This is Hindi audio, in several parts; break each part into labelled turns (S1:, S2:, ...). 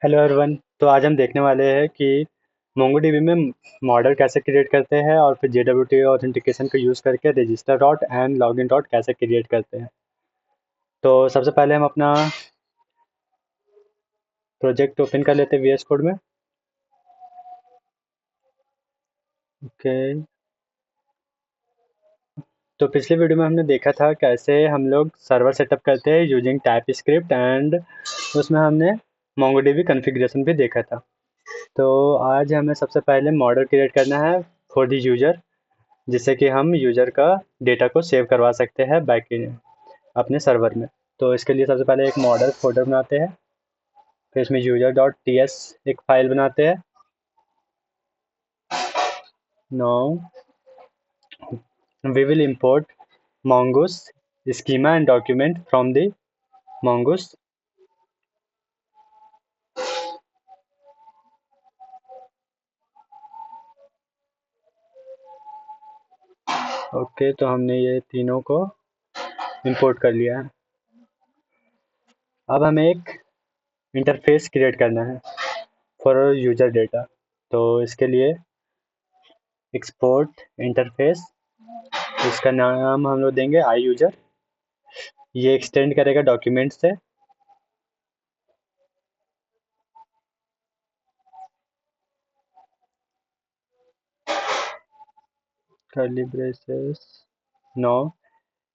S1: Hello everyone. तो आज हम देखने वाले हैं कि मोंगोडीबी में मॉडल कैसे क्रिएट करते हैं और फिर JWT ऑथेंटिकेशन का यूज़ करके register dot and login dot कैसे क्रिएट करते हैं। तो सबसे पहले हम अपना प्रोजेक्ट ओपन कर लेते हैं VS कोड में। ओके। तो पिछले वीडियो में हमने देखा था कैसे हम लोग सर्वर सेटअप करते हैं यूजिंग टाइप स्क्रिप्ट एंड उसमें हमने मोंगोडीबी कॉन्फ़िगरेशन भी देखा था। तो आज हमें सबसे पहले मॉडल क्रिएट करना है फॉर द यूज़र, जिससे कि हम यूज़र का डेटा को सेव करवा सकते हैं बैक अपने सर्वर में। तो इसके लिए सबसे पहले एक मॉडल फोल्डर बनाते हैं, फिर इसमें यूजर डॉट टी एस एक फाइल बनाते हैं। Now we will import mongoose schema and document from the mongoose। Okay, तो हमने ये तीनों को इंपोर्ट कर लिया है। अब हमें एक इंटरफेस क्रिएट करना है फॉर यूजर डेटा। तो इसके लिए एक्सपोर्ट इंटरफेस, इसका नाम हम लोग देंगे आई यूजर। ये एक्सटेंड करेगा डॉक्यूमेंट से। curly braces. Now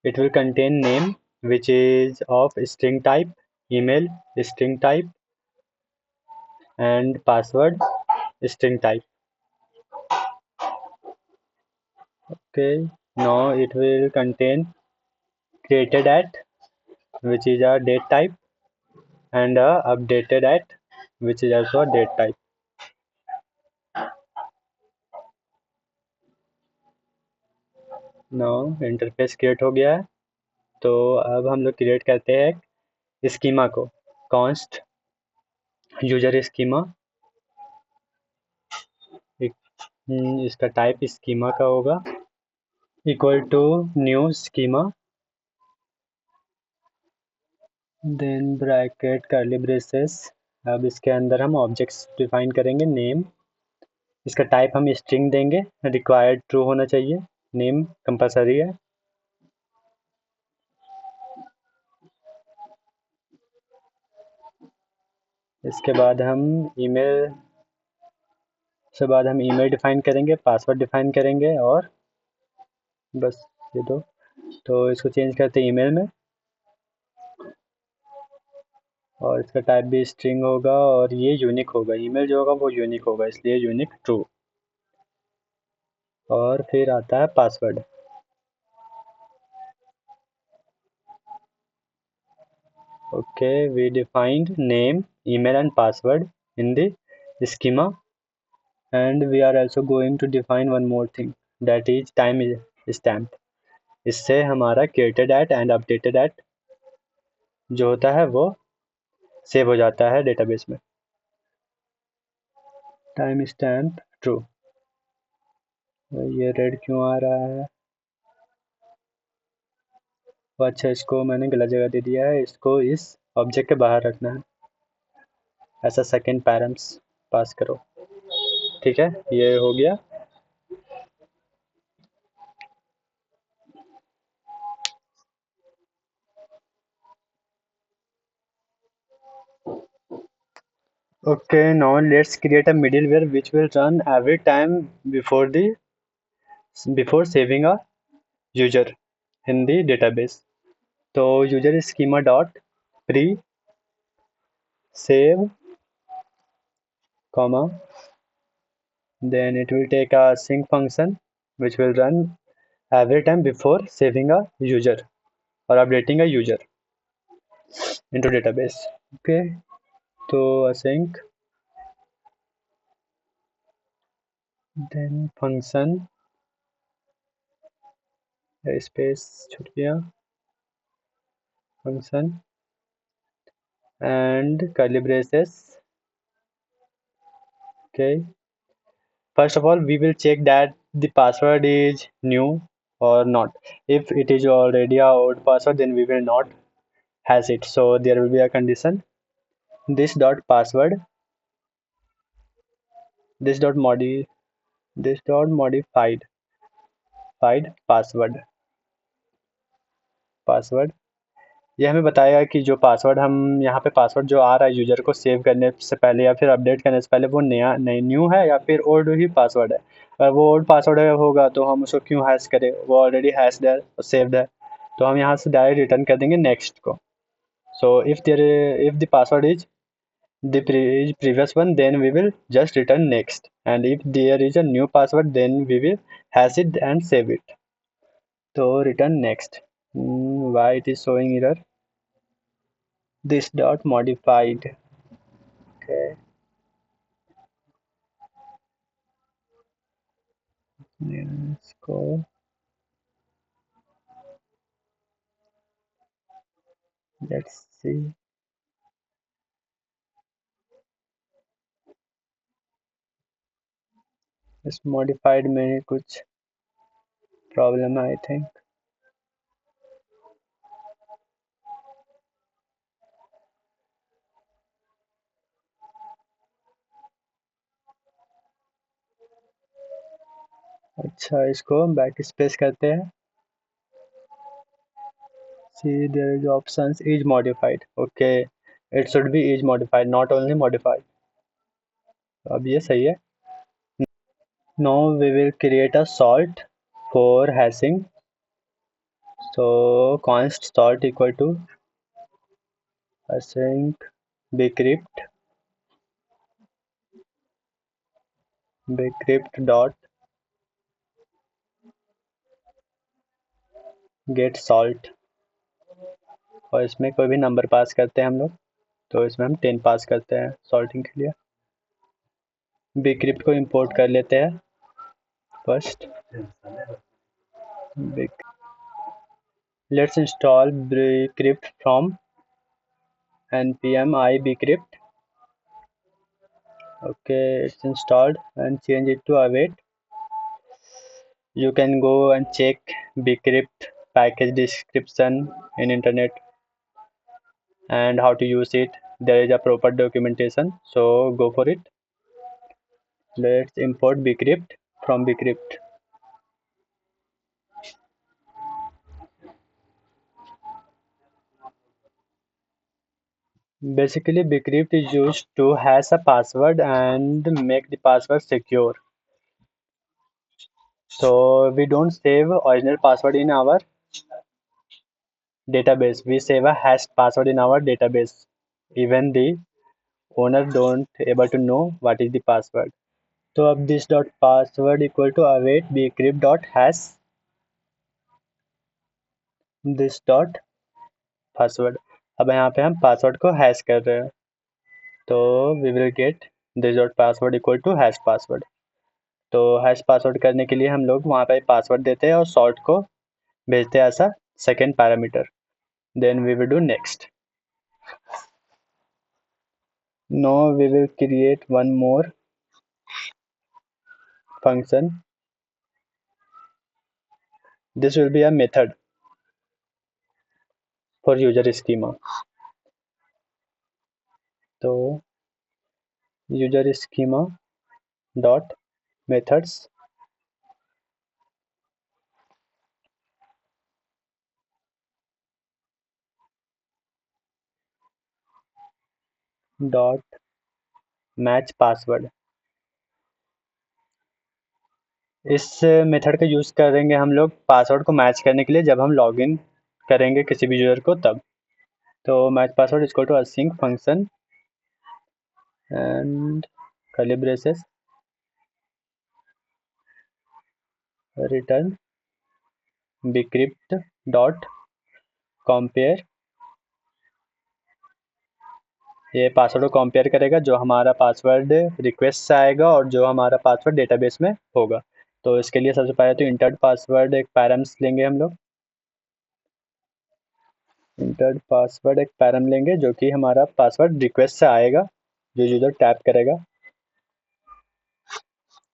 S1: it will contain name which is of string type, email string type, and password string type. Okay. Now it will contain created at, which is a date type, and updated at, which is also a date type. Now interface create हो गया है। तो अब हम लोग क्रिएट करते हैं स्कीमा को। कॉन्स्ट यूजर स्कीमा, इसका टाइप स्कीमा का होगा, equal to new schema, then bracket curly braces. अब इसके अंदर हम ऑब्जेक्ट्स डिफाइन करेंगे। नेम, इसका टाइप हम स्ट्रिंग देंगे, रिक्वायर्ड ट्रू होना चाहिए, नेम कंपलसरी है। इसके बाद हम ईमेल से बाद हम ईमेल डिफाइन करेंगे, पासवर्ड डिफाइन करेंगे और बस ये दो। तो इसको चेंज करते हैं ईमेल में, और इसका टाइप भी स्ट्रिंग होगा और ये यूनिक होगा। ईमेल जो होगा वो यूनिक होगा, इसलिए यूनिक ट्रू। और फिर आता है password. Okay, we defined name, email and password in the schema, and we are also going to define one more thing, that is time stamp। इससे हमारा created at and updated at जो होता है वो सेव हो जाता है डेटाबेस में। Time stamp true. ये रेड क्यों आ रहा है? अच्छा, इसको मैंने गलत जगह दे दिया है, इसको इस ऑब्जेक्ट के बाहर रखना है। ऐसा सेकेंड पैरम्स पास करो। ठीक है, ये हो गया। Okay, now let's create a middleware which will run every time before saving a user in the database. तो user schema dot pre save comma, then it will take a sync function which will run every time before saving a user or updating a user into database. Okay, तो async, then function space छूट गया, function and curly braces। Okay, first of all we will check that the password is new or not. If it is already a old password, then we will not has it, so there will be a condition this dot password this dot modified password ये हमें बताएगा कि जो पासवर्ड हम यहाँ पे पासवर्ड जो आ रहा है यूजर को सेव करने से पहले या फिर अपडेट करने से पहले वो नया न्यू है या फिर ओल्ड ही पासवर्ड है। अगर वो ओल्ड पासवर्ड होगा तो हम उसको क्यों हैश करें, वो ऑलरेडी हैश्ड है और सेव्ड है। तो हम यहाँ से डायरेक्ट रिटर्न कर देंगे नेक्स्ट को। So if the password is the previous one, then we will just return next, and if there is a new password then we will hash it and save it. So return next. Why it is showing error? This dot modified. Okay, let's go. Let's see. इस modified में कुछ प्रॉब्लम है आई थिंक। अच्छा, इसको बैक स्पेस करते हैं। See, there is options is modified. Okay, it should be is modified, not only modified. अब ये सही है। Now we will create a salt for hashing. So const salt equal to async bcrypt dot get salt, और इसमें कोई भी नंबर पास करते हैं हम लोग। तो इसमें हम 10 पास करते हैं सॉल्टिंग के लिए। bcrypt को इंपोर्ट कर लेते हैं first. Let's install bcrypt from npm i bcrypt. Okay, it's installed and change it to await. You can go and check bcrypt package description in internet and how to use it. There is a proper documentation, so go for it. Let's import bcrypt from bcrypt. Basically, bcrypt is used to hash a password and make the password secure. So we don't save original password in our database. We save a hashed password in our database. Even the owner don't able to know what is the password. तो अब this dot password equal to await bcrypt dot hash this dot password. अब यहाँ पे हम पासवर्ड को हैश कर रहे हैं, तो we will get this dot password equal to hash password. तो हैश पासवर्ड करने के लिए हम लोग वहाँ पे पासवर्ड देते हैं और सॉल्ट को भेजते हैं ऐसा second parameter. Then we will do next. No we will create one more function. This will be a method for user schema. तो user schema dot methods dot match password. इस मेथड का यूज़ करेंगे हम लोग पासवर्ड को मैच करने के लिए जब हम लॉगिन करेंगे किसी भी यूज़र को तब। तो match password equal to async function and curly braces return bcrypt dot compare. ये पासवर्ड को कंपेयर करेगा जो हमारा पासवर्ड रिक्वेस्ट से आएगा और जो हमारा पासवर्ड डेटाबेस में होगा। तो इसके लिए सबसे पहले तो इंटर्ड पासवर्ड एक पैरम्स लेंगे हम लोग। इंटर्ड पासवर्ड एक पैरम लेंगे जो कि हमारा पासवर्ड रिक्वेस्ट से आएगा जो यूज़र टैप करेगा।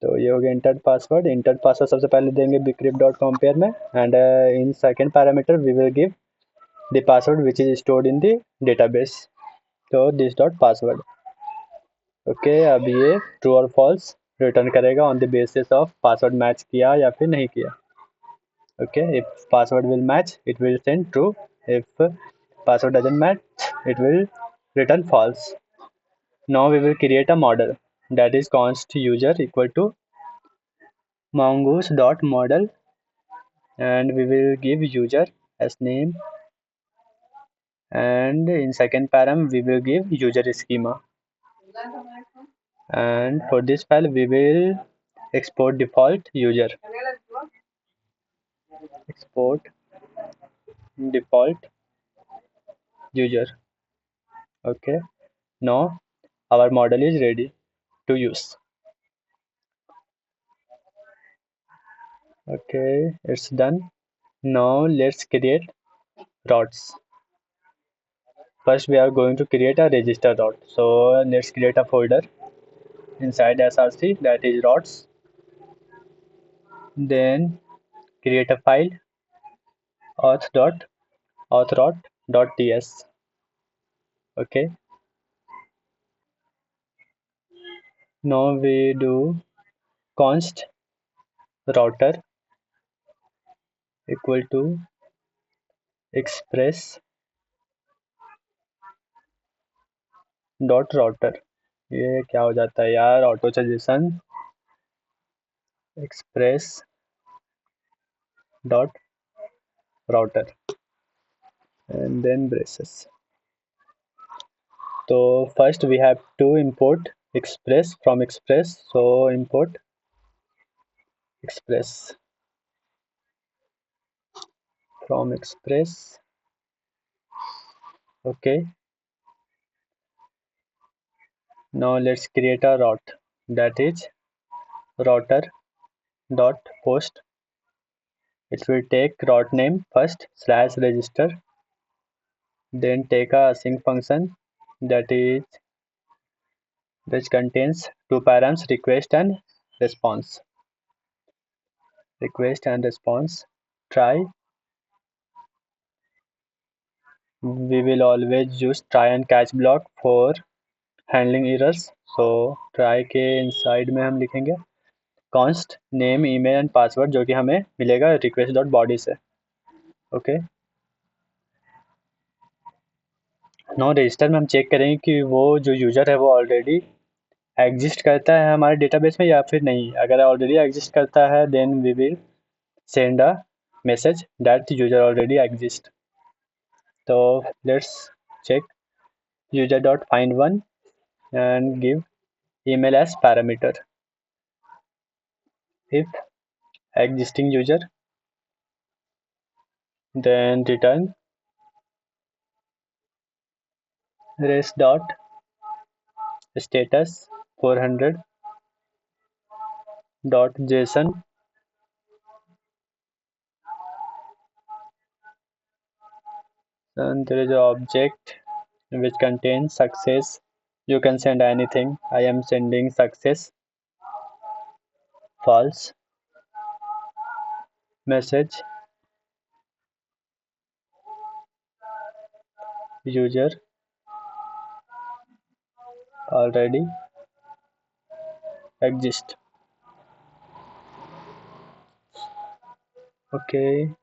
S1: तो ये हो गया इंटर्ड पासवर्ड। इंटर्ड पासवर्ड सबसे पहले देंगे bcrypt डॉट कंपेयर में and in second parameter we will give the password which is stored in the database. तो दिस डॉट पासवर्ड। ओके, अब ये ट्रू और फॉल्स रिटर्न करेगा on the basis of password match किया या फिर नहीं किया. Okay, if password will match, it will send true. If password doesn't match, it will return false. Now we will create a model, that is const user equal to mongoose dot model, and we will give user as name, and in second param we will give user schema, and for this file we will export default user, export default user. Okay, now our model is ready to use. Okay, it's done. Now let's create routes. First we are going to create a register route. So let's create a folder inside src, that is routes. Then create a file auth.authroute.ts. Okay. Now we do const router equal to express dot router. ये क्या हो जाता है यार, auto suggestion express dot router and then braces. So first we have to import express from express. So import express from express. Okay. Now let's create a route, that is router dot post. It will take route name first slash register, then take a async function that is which contains two params, request and response. Request and response. Try. We will always use try and catch block for handling errors. So try के inside में हम लिखेंगे const name, email and password, जो कि हमें मिलेगा request dot body से. Okay. Now रजिस्टर में हम चेक करेंगे कि वो जो यूजर है वो ऑलरेडी एग्जिस्ट करता है हमारे डेटाबेस में या फिर नहीं. अगर ऑलरेडी एग्जिस्ट करता है then we will send a message that user already exist. तो let's check user dot find one and give email as parameter. If existing user, then return res dot status 400 dot json, and there is an object which contains success. You can send anything. I am sending success false message. User already exist. Okay.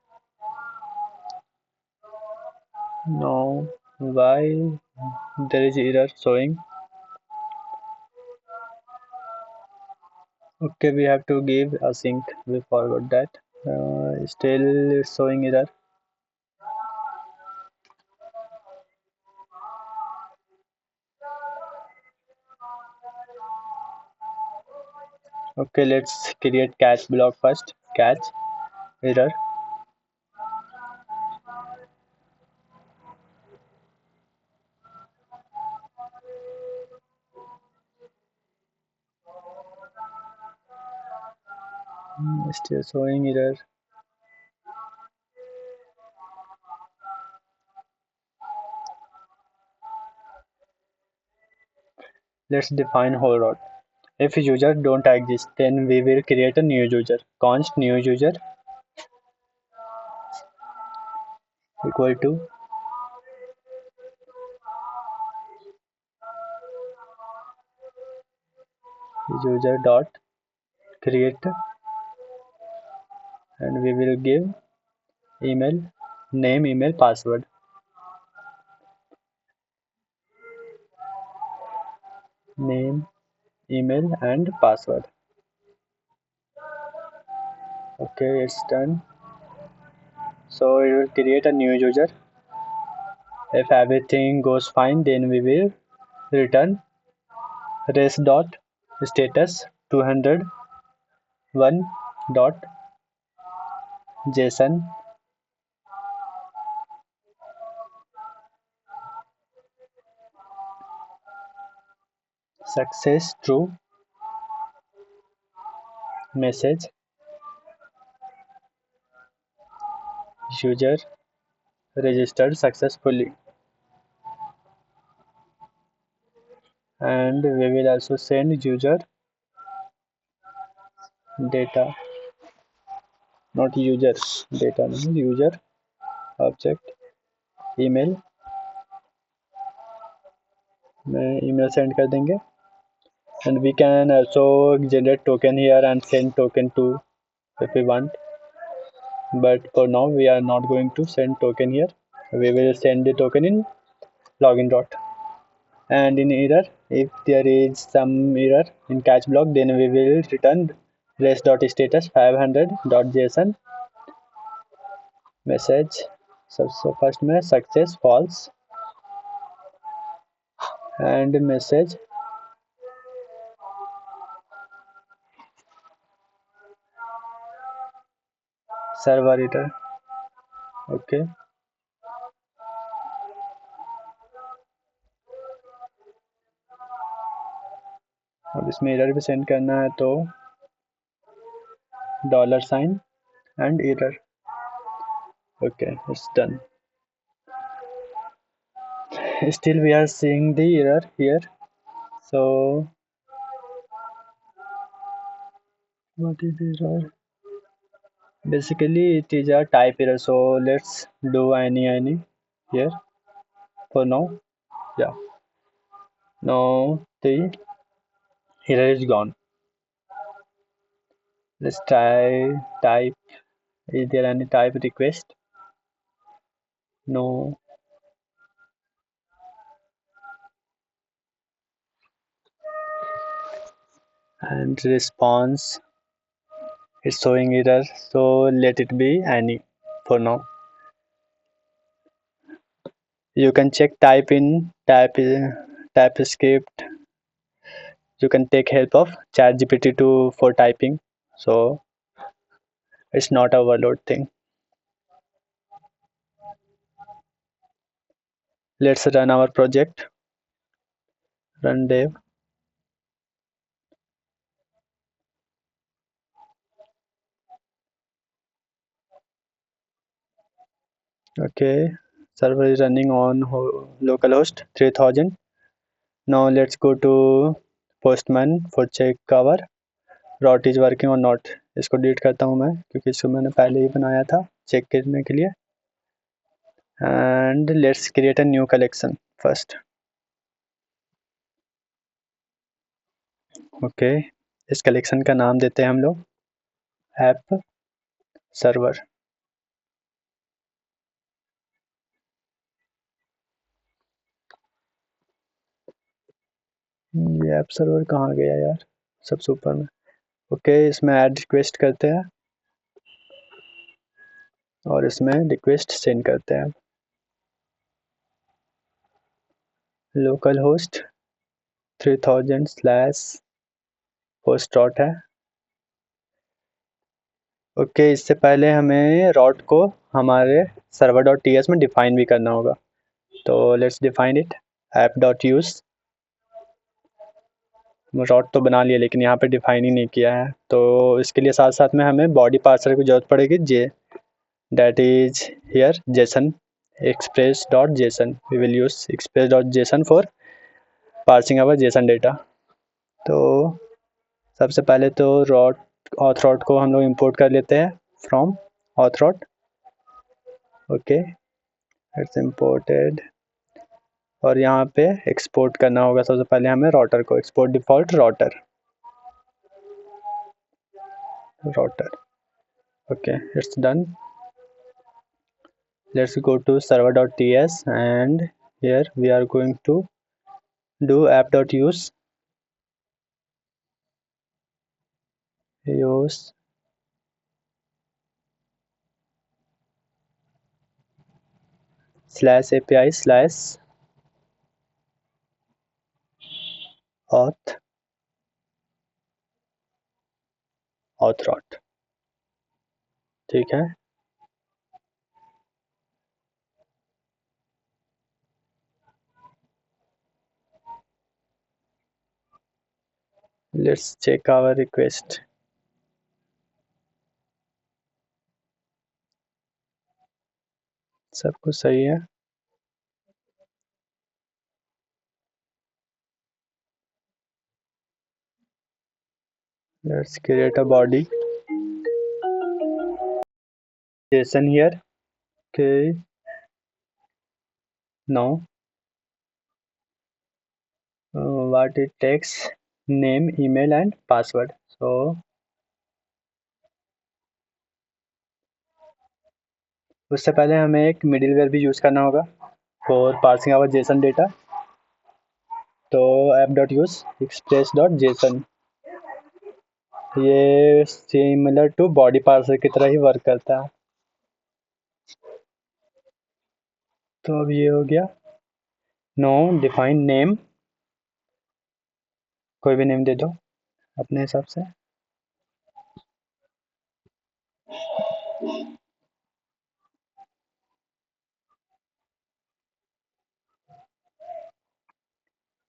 S1: Now why there is error showing? Okay, we have to give async. We forgot that. Still it's showing error. Okay, let's create catch block first. Catch error. Still showing error. Let's define whole route. If user don't exist, then we will create a new user. Const new user equal to user dot create, and we will give email name, email, password. Name, email, and password. Okay, it's done. So it will create a new user. If everything goes fine, then we will return res dot status 201 dot json. Success true message. User registered successfully. And we will also send user data, not users data, user object email में email send कर देंगे. And we can also generate token here and send token to if we want, but for now we are not going to send token here. We will send the token in login dot. And in error, if there is some error in catch block, then we will return res dot status 500 dot json message. सबसे फर्स्ट में success false and message server error. Okay, अब इसमें एरर भी सेंड करना है तो $sign and error. Okay, it's done. Still we are seeing the error here. So what is the error? Basically it is a type error, so let's do any here for now. Yeah, now the error is gone. Let's try type. Is there any type request? No. And response is showing error, so let it be any for now. You can check type in TypeScript. You can take help of ChatGPT for typing, so it's not a overload thing. Let's run our project. Run dev. Okay, server is running on localhost 3000. Now let's go to Postman for check our route is working or not. इसको डिलीट करता हूँ मैं क्योंकि इसको मैंने पहले ही बनाया था चेक करने के लिए. And let's create a new collection first. Okay, इस कलेक्शन का नाम देते हैं हम लोग ऐप सर्वर. ये ऐप सर्वर कहाँ गया यार, सबसे ऊपर में. ओके, इसमें ऐड रिक्वेस्ट करते हैं और इसमें रिक्वेस्ट सेंड करते हैं. लोकल होस्ट 3000/host डॉट है. ओके, इससे पहले हमें रॉट को हमारे सर्वर डॉट टीएस में डिफाइन भी करना होगा, तो let's define it. App dot use route तो बना लिया लेकिन यहाँ पे डिफाइन ही नहीं किया है, तो इसके लिए साथ साथ में हमें बॉडी पार्सर की जरूरत पड़ेगी जे that is here json express.json. We will use express.json for parsing our json data. तो सबसे पहले तो auth को हम लोग इंपोर्ट कर लेते हैं from auth. Okay, it's imported. और यहाँ पे एक्सपोर्ट करना होगा सबसे पहले हमें राउटर को. Export default router. router. Okay, it's done. Let's go to server.ts, and here we are going to do app.use use /API /auth authroute. ठीक है, let's check our request. सब कुछ सही है. Let's create a body JSON here. Okay, now what it takes, name, email and password. So उससे पहले हमें एक मिडिलवेयर भी यूज़ करना होगा for parsing our JSON data. तो app.use express.json, ये सिमिलर टू बॉडी पार्सर की तरह ही वर्क करता है. तो अब ये हो गया. नो डिफाइन नेम, कोई भी नेम दे दो अपने हिसाब से.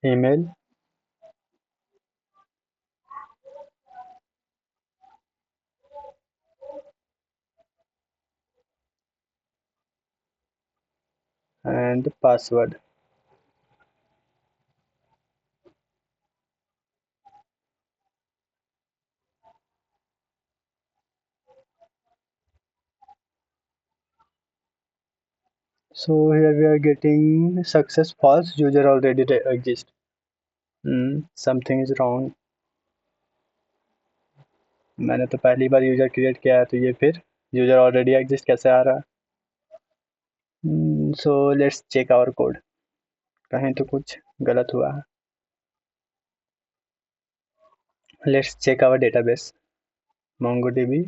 S1: Email, and password. So here we are getting success false, user already exists. Something is wrong. मैंने तो पहली बार यूजर क्रिएट किया है, तो ये फिर यूजर ऑलरेडी एग्जिस्ट कैसे आ रहा है. So let's check our code. कहीं तो कुछ गलत हुआ है. Let's check our database. MongoDB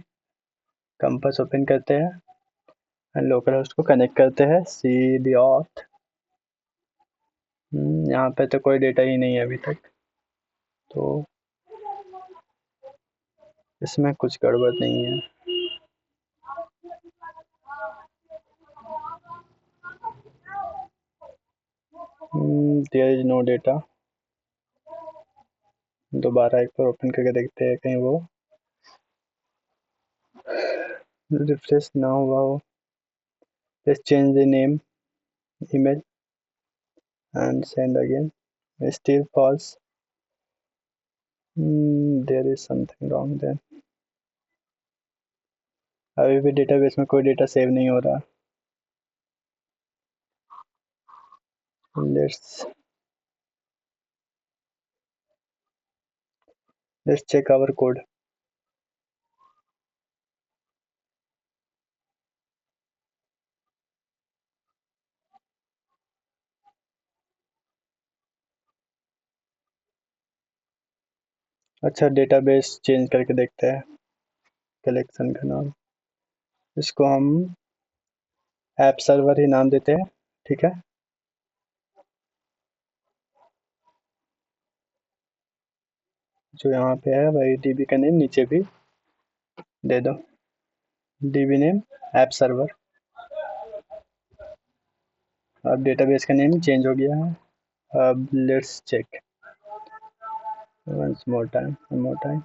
S1: compass open करते हैं एंड लोकल होस्ट को कनेक्ट करते हैं. cd auth. यहाँ पे तो कोई डेटा ही नहीं है अभी तक, तो इसमें कुछ गड़बड़ नहीं है. There is no data. दोबारा एक बार ओपन करके देखते हैं कहीं वो रिफ्रेश ना हुआ हो. Let's change the name, email and send again. Still false. There is something wrong then. अभी भी डेटाबेस में कोई डेटा सेव नहीं हो रहा. Let's check our code. अच्छा, डेटाबेस चेंज करके देखते हैं. कलेक्शन का नाम, इसको हम ऐप सर्वर ही नाम देते हैं. ठीक है, जो यहाँ पे है वही डीबी का नेम नीचे भी दे दो. DB name app server. अब डेटाबेस का नेम चेंज हो गया है. अब let's check once more time, one more time.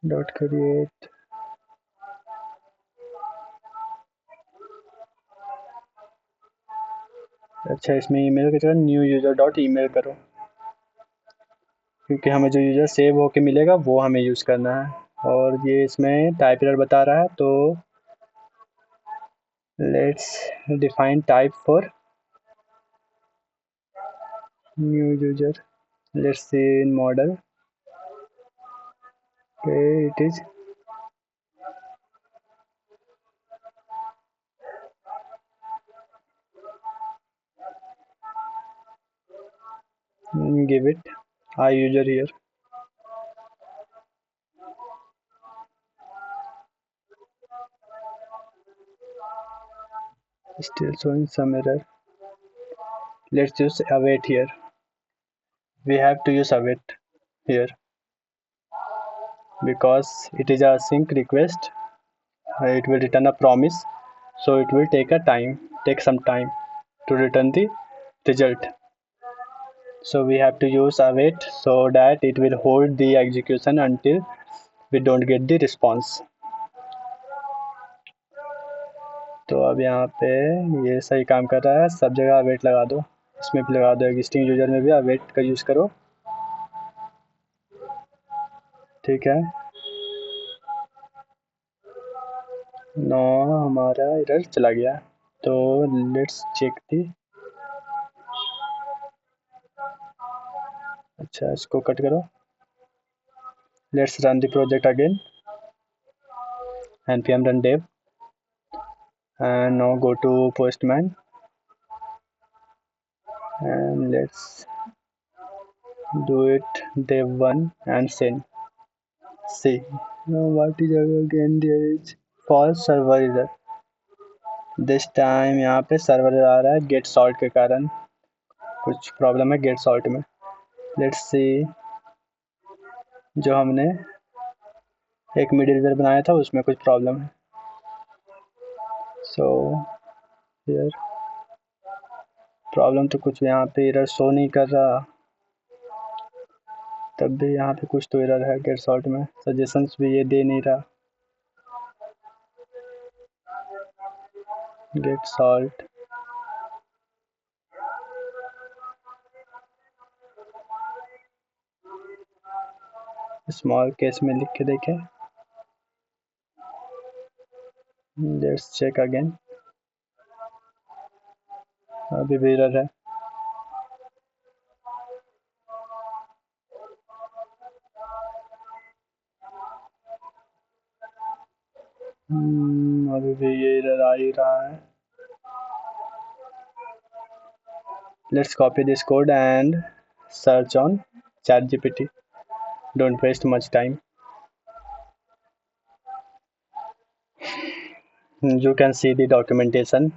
S1: Dot create. अच्छा, इसमें ईमेल की जगह न्यू यूज़र डॉट ईमेल करो, क्योंकि हमें जो यूज़र सेव होके मिलेगा वो हमें यूज़ करना है. और ये इसमें टाइप एरर बता रहा है, तो let's define type for new user. Let's see in model. Okay, it is give it I user here. Still showing some error. Let's use await here. We have to use await here because it is a sync request. It will return a promise, so it will take some time to return the result. So we have to use await so that it will hold the execution until we don't get the response. तो अब यहाँ पे ये सही काम कर रहा है, सब जगह अवेट लगा दो, इसमें भी लगा दो, एग्जिस्टिंग यूजर में भी अवेट का यूज़ करो, ठीक है। नो हमारा एरर चला गया, तो लेट्स चेक दी। अच्छा इसको कट करो, let's run the project again, npm run dev, and now go to postman and let's do it dev1 and send. See now what is again, there is false server error. This time यहाँ पे सर्वर आ रहा है गेट सॉल्ट के कारण, कुछ प्रॉब्लम है गेट सॉल्ट में। लेट्स सी, जो हमने एक मिडिलवेयर बनाया था उसमें कुछ प्रॉब्लम है। सो हियर प्रॉब्लम तो कुछ यहाँ पे एरर शो नहीं कर रहा, तब भी यहाँ पे कुछ तो एरर है गेट सॉल्ट में, सजेशंस भी ये दे नहीं रहा। गेट सॉल्ट स्मॉल केस में लिख के देखें, लेट्स चेक अगेन, अभी भी एरर है। अभी भी ये एरर आ ही रहा है। Let's copy this code and search on ChatGPT. Don't waste much time. You can see the documentation.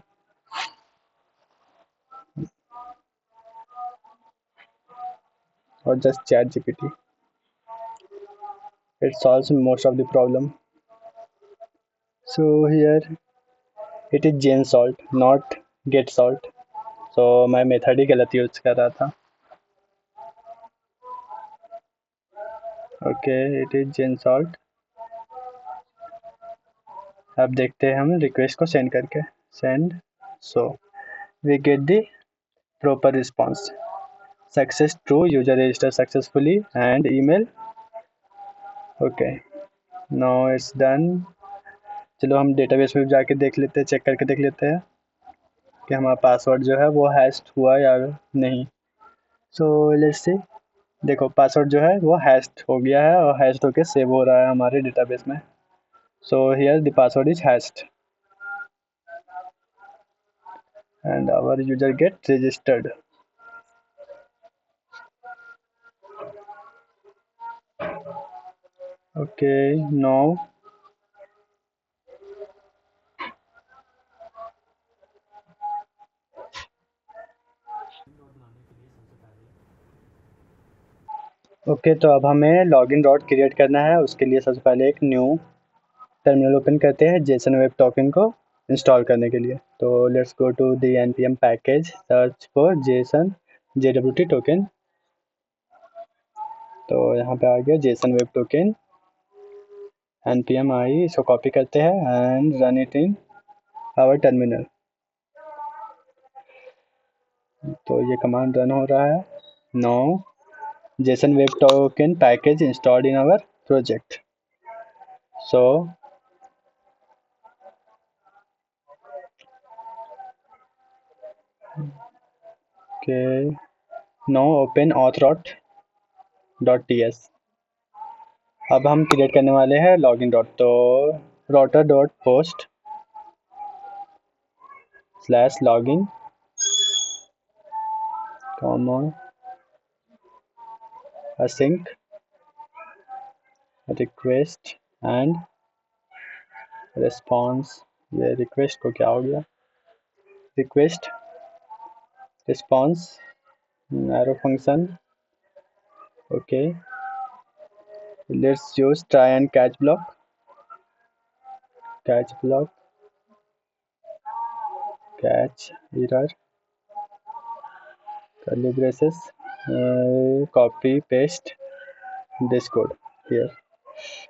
S1: Or just ChatGPT. It solves most of the problem. So here it is JSOLT, not GetSalt. So मैं मेथड ही गलत यूज कर रहा था। Okay it is JSOLT। अब देखते हैं हम रिक्वेस्ट को सेंड करके, send, so we get the proper response, success true, user register successfully and email. Okay now it's done. चलो हम डेटाबेस में जाके देख लेते हैं, चेक करके देख लेते हैं कि हमारा पासवर्ड जो है वो हैश्ड हुआ या नहीं। सो लेट्स सी, देखो पासवर्ड जो है वो हैश्ड हो गया है और हैश्ड होके सेव हो रहा है हमारे डेटाबेस में। So here the password is hatched and our user get registered. Okay now okay तो अब हमें लॉगिन डॉट क्रिएट करना है। उसके लिए सबसे पहले एक न्यू टर्मिनल ओपन करते हैं जेसन वेब टोकन को इंस्टॉल करने के लिए। तो let's go to the npm package, search for JSON JWT token. तो यहाँ पे आ गया JSON web token npm I, इसको कॉपी करते हैं and run it in our terminal. तो ये कमांड रन हो रहा है। No JSON Web Token package installed in our project. So okay no open auth route dot T S. अब हम क्रिएट करने वाले हैं लॉगिन डॉट, तो router dot post slash login comma async request and response. ये रिक्वेस्ट को क्या हो गया, request response arrow function. Okay, let's use try and catch block, catch block catch error curly braces, copy paste this code here.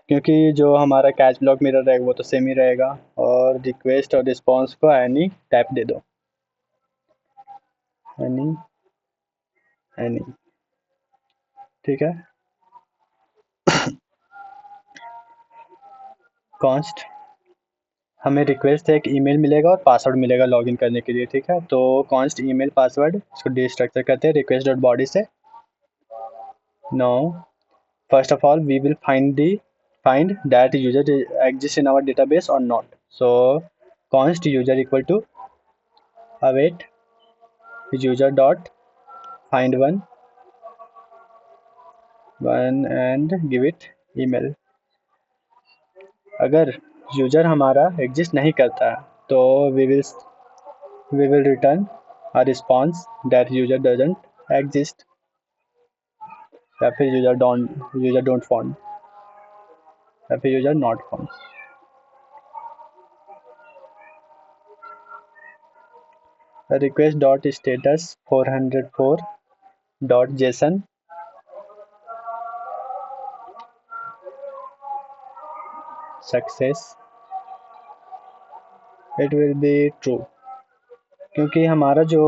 S1: क्योंकि जो हमारा कैच ब्लॉक मिरर रहेगा वो तो सेम ही रहेगा, और रिक्वेस्ट और रिस्पॉन्स को एनी टाइप दे दो, एनी एनी, ठीक है। कॉन्स्ट हमें रिक्वेस्ट एक ईमेल मिलेगा और पासवर्ड मिलेगा लॉगिन करने के लिए, ठीक है। तो कॉन्स्ट ईमेल पासवर्ड इसको डिस्ट्रक्चर करते हैं रिक्वेस्ट डॉट बॉडी से। No, first of all we will find that user exists in our database or not. So const user equal to await user dot find one and give it email। अगर यूजर हमारा एग्जिस्ट नहीं करता है तो we will return a response that user doesn't exist, या फिर user don't found, या फिर user not found। request dot status 404 dot json success, it will be true. क्योंकि हमारा जो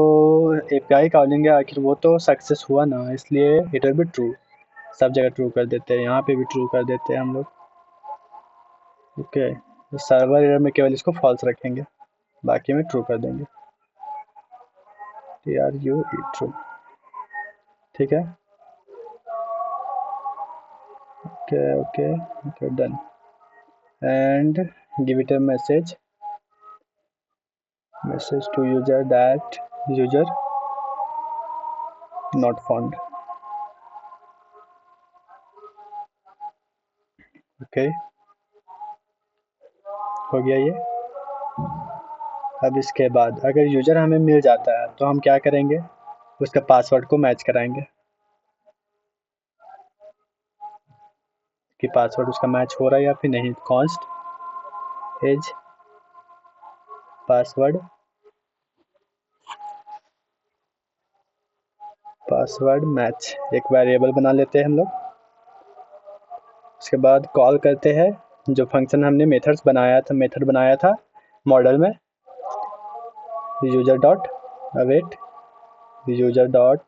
S1: एपीआई कॉलिंग है आखिर वो तो सक्सेस हुआ ना, इसलिए इट विल बी ट्रू। सब जगह ट्रू कर देते हैं, यहाँ पे भी ट्रू कर देते हैं हम लोग। ओके, सर्वर एरर में केवल इसको फॉल्स रखेंगे, बाकी में ट्रू कर देंगे। T R you E true, ठीक है। Okay okay okay done, and give it a message to user that user not found। Okay, हो गया ये। अब इसके बाद अगर यूजर हमें मिल जाता है तो हम क्या करेंगे, उसका पासवर्ड को मैच कराएंगे कि पासवर्ड उसका मैच हो रहा है या फिर नहीं। Const as password, password match एक वेरिएबल बना लेते हैं हम लोग। उसके बाद कॉल करते हैं जो फंक्शन हमने मेथड बनाया था मॉडल में, user dot await user dot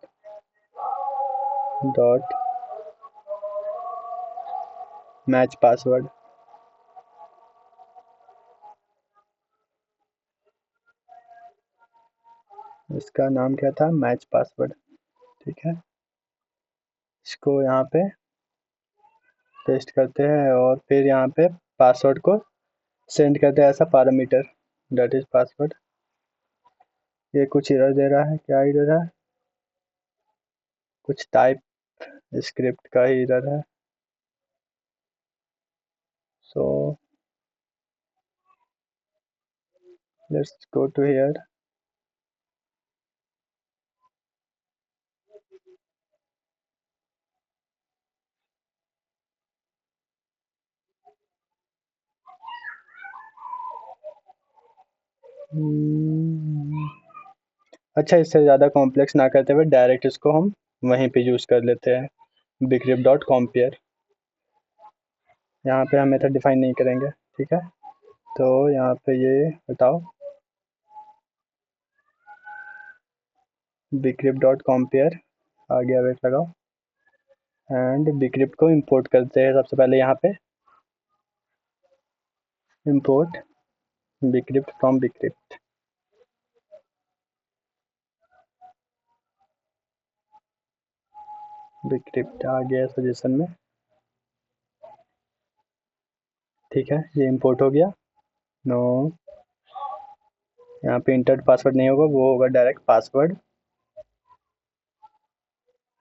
S1: dot match password. इसका नाम क्या था, मैच पासवर्ड, ठीक है। इसको यहाँ पे पेस्ट करते हैं और फिर यहाँ पे पासवर्ड को सेंड करते हैं as a parameter, that is password. ये कुछ एरर दे रहा है, क्या एरर है, कुछ टाइप स्क्रिप्ट का ही एरर है। So let's go to here. अच्छा, इससे ज़्यादा कॉम्प्लेक्स ना करते हुए डायरेक्ट इसको हम वहीं पे यूज़ कर लेते हैं, bgrep डॉट कॉम्पेयर। यहाँ पे हम मेथड डिफाइन नहीं करेंगे, ठीक है। तो यहाँ पे ये हटाओ, bgrep डॉट कॉम्पेयर आ गया, वेट लगाओ, एंड bgrep को इंपोर्ट करते हैं सबसे पहले। यहाँ पे import bgrep from bgrep। Script आ गया सजेशन में। ठीक है, ये इंपोर्ट हो गया। नो, यहाँ पे इंटर पासवर्ड नहीं होगा, वो होगा direct password.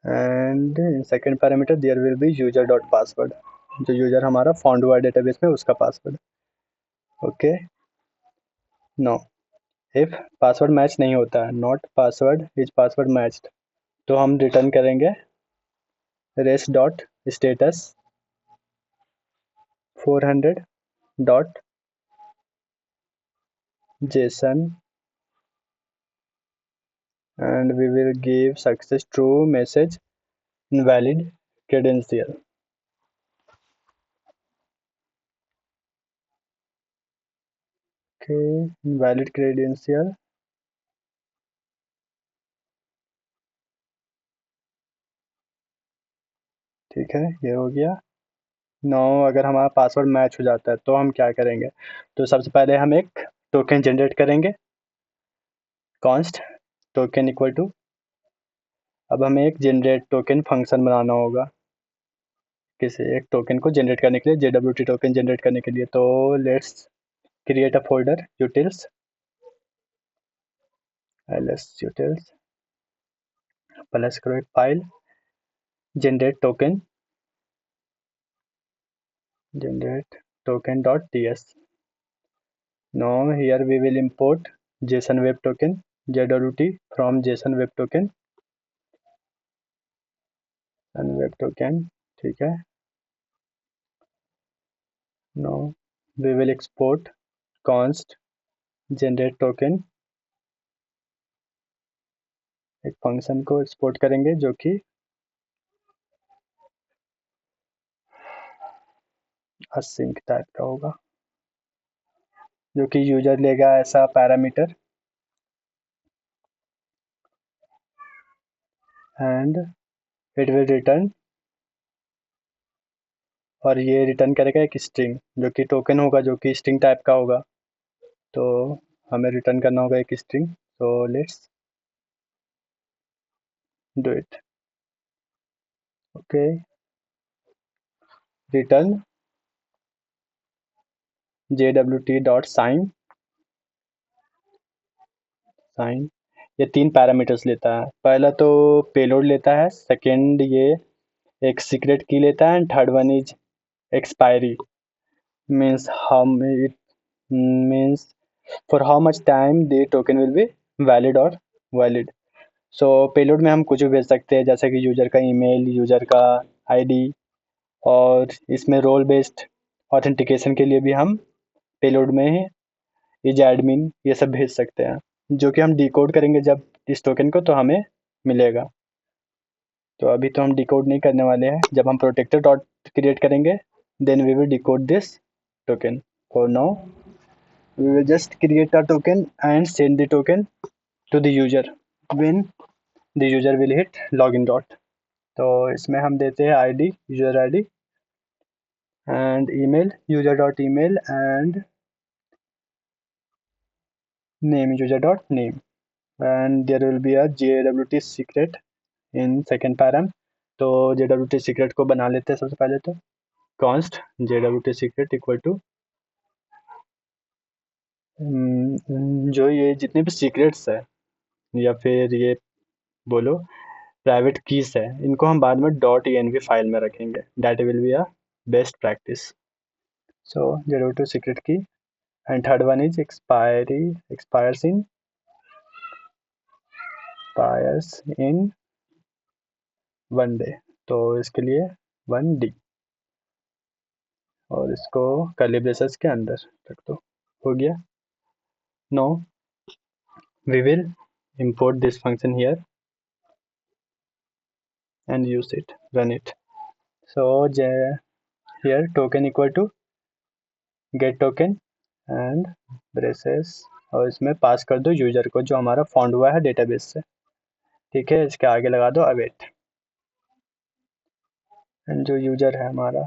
S1: And in second parameter there will be user dot password, जो यूजर हमारा फाउंड हुआ डेटाबेस में उसका password. Okay, no, if password match नहीं होता है, not password is password matched, तो हम रिटर्न करेंगे rest dot status 400 dot JSON and we will give success true message invalid credential. Okay, invalid credential। ठीक है, ये हो गया। नो, अगर हमारा पासवर्ड मैच हो जाता है तो हम क्या करेंगे, तो सबसे पहले हम एक टोकन जनरेट करेंगे, कॉन्स्ट टोकन इक्वल टू, अब हमें एक जनरेट टोकन फंक्शन बनाना होगा किसी एक टोकन को जनरेट करने के लिए, JWT टोकन जनरेट करने के लिए। तो let's create a folder utils ls utils plus करो एक file generate token.ts। Now here we will import JSON Web Token JWT from JSON Web Token and Web Token। ठीक है, now we will export const generate token, एक फंक्शन को एक्सपोर्ट करेंगे जो कि async टाइप का होगा, जो कि यूजर लेगा ऐसा parameter and it will return, और ये रिटर्न करेगा एक स्ट्रिंग जो कि टोकन होगा, जो कि स्ट्रिंग टाइप का होगा। तो हमें रिटर्न करना होगा एक string, so let's do it। okay, return jwt.sign, sign, ये 3 पैरामीटर्स लेता है। पहला तो पेलोड लेता है, सेकंड ये एक सीक्रेट की लेता है, and third one is expiry, means हम it means for how much time the token will be valid और वैलिड। सो पेलोड में हम कुछ भी भेज सकते हैं, जैसे कि यूजर का ईमेल, यूजर का आईडी, और इसमें रोल बेस्ड ऑथेंटिकेशन के लिए भी हम पेलोड में ही इज एडमिन ये सब भेज सकते हैं, जो कि हम डिकोड करेंगे जब इस टोकन को तो हमें मिलेगा। तो अभी तो हम डिकोड नहीं करने वाले हैं, जब हम प्रोटेक्टर डॉट क्रिएट करेंगे then we will decode this token. For now we will just create a token and send the token to the user when the user will hit login dot. तो इसमें हम देते हैं ID, user ID, and email user dot email, and name user dot name, and there will be a JWT secret in second param. तो JWT secret को बना लेते हैं सबसे पहले, तो const JWT secret equal to जो ये जितने भी सीक्रेट्स है या फिर ये बोलो प्राइवेट कीज है, इनको हम बाद में .env फाइल में रखेंगे, that will be a best practice. So JWT secret की, and third one is expires in 1 day, तो इसके लिए 1D, और इसको कर्ली ब्रेसेस के अंदर रख दो, हो गया। No, we will import this function here and use it, run it। So here token equal to get token and braces, और इसमें पास कर दो यूजर को जो हमारा फाउंड हुआ है डेटाबेस से। ठीक है, इसके आगे लगा दो अवेट, एंड जो यूजर है हमारा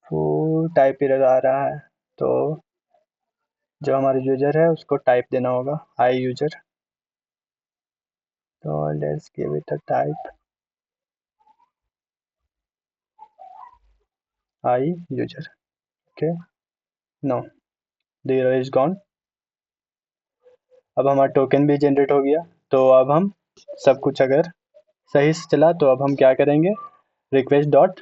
S1: वो टाइप एरर आ रहा है, तो जो हमारा यूजर है उसको टाइप देना होगा आई यूजर। तो let's give it a type I user. Okay, no, the error is gone. अब हमारा टोकन भी जनरेट हो गया। तो अब हम सब कुछ अगर सही से चला तो अब हम क्या करेंगे, रिक्वेस्ट डॉट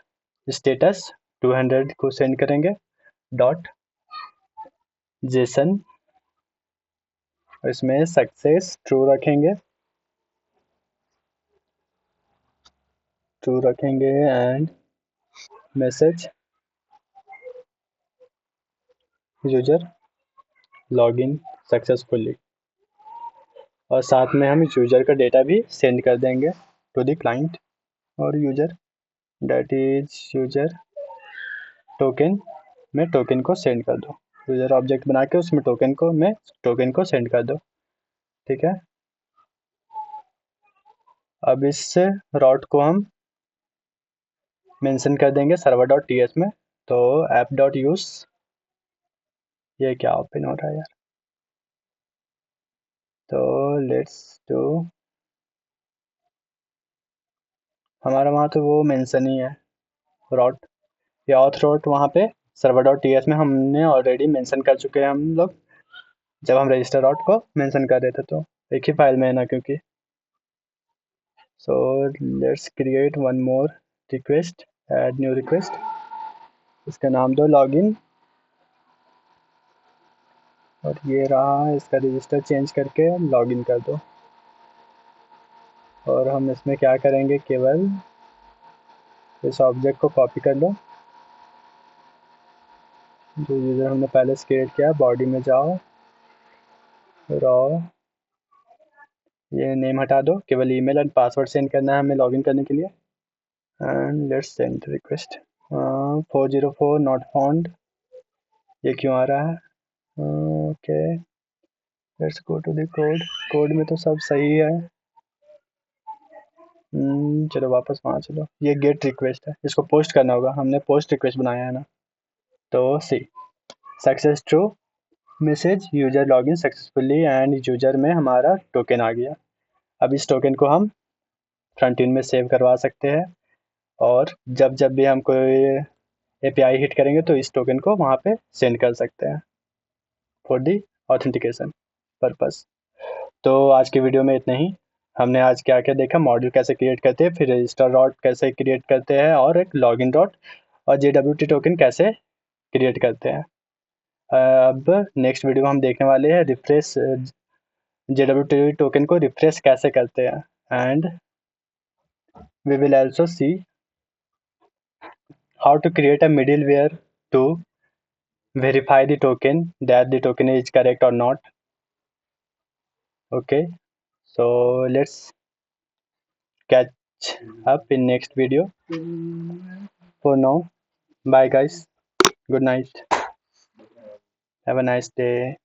S1: स्टेटस 200 को सेंड करेंगे डॉट जेसन, इसमें सक्सेस ट्रू रखेंगे and message user login successfully, और साथ में हम यूजर का डेटा भी सेंड कर देंगे टू द क्लाइंट और user, that is user token में टोकन को सेंड कर दो, यूजर ऑब्जेक्ट बना के उसमें टोकन को सेंड कर दो। ठीक है, अब इस रॉट को हम मेंशन कर देंगे सर्वर डॉट टी एस में। तो ऐप डॉट यूज, ये क्या ओपन हो रहा है यार, तो लेट्स डू, हमारा वहाँ तो वो मेंशन ही है रॉट, या ऑथ रॉट वहाँ पे सर्वर डॉट टी एस में हमने ऑलरेडी मेंशन कर चुके हैं हम लोग, जब हम रजिस्टर रॉट को मेंशन कर रहे थे तो एक ही फाइल में है ना, क्योंकि so let's create one more request, add new request, इसका नाम दो लॉगिन, और ये रहा इसका रजिस्टर चेंज करके लॉगिन कर दो। और हम इसमें क्या करेंगे, केवल इस ऑब्जेक्ट को कॉपी कर लो जो यूज़र हमने पहले से क्रिएट किया, बॉडी में जाओ, रॉ, ये नेम हटा दो, केवल ईमेल एंड पासवर्ड सेंड करना है हमें लॉगिन करने के लिए, and let's send request. 404 not found, ये क्यों आ रहा है, okay let's go to the code, code में तो सब सही है। चलो वापस वहाँ चलो, ये गेट रिक्वेस्ट है, इसको पोस्ट करना होगा, हमने पोस्ट रिक्वेस्ट बनाया है ना, तो see success true, message user login successfully and user में हमारा टोकन आ गया। अब इस टोकन को हम फ्रंट एंड में सेव करवा सकते हैं, और जब जब भी हम कोई एपीआई हिट करेंगे तो इस टोकन को वहाँ पे सेंड कर सकते हैं फॉर दी ऑथेंटिकेशन पर्पस। तो आज की वीडियो में इतना ही, हमने आज क्या क्या देखा, मॉड्यूल कैसे क्रिएट करते हैं, फिर रजिस्टर डॉट कैसे क्रिएट करते हैं, और एक लॉगिन डॉट और JWT टोकन कैसे क्रिएट करते हैं। अब नेक्स्ट वीडियो में हम देखने वाले हैं रिफ्रेश, JWT टोकन को रिफ्रेश कैसे करते हैं, and we will also see how to create a middleware to verify the token that the token is correct or not. Okay, so let's catch up in next video. For now, bye guys, good night, have a nice day.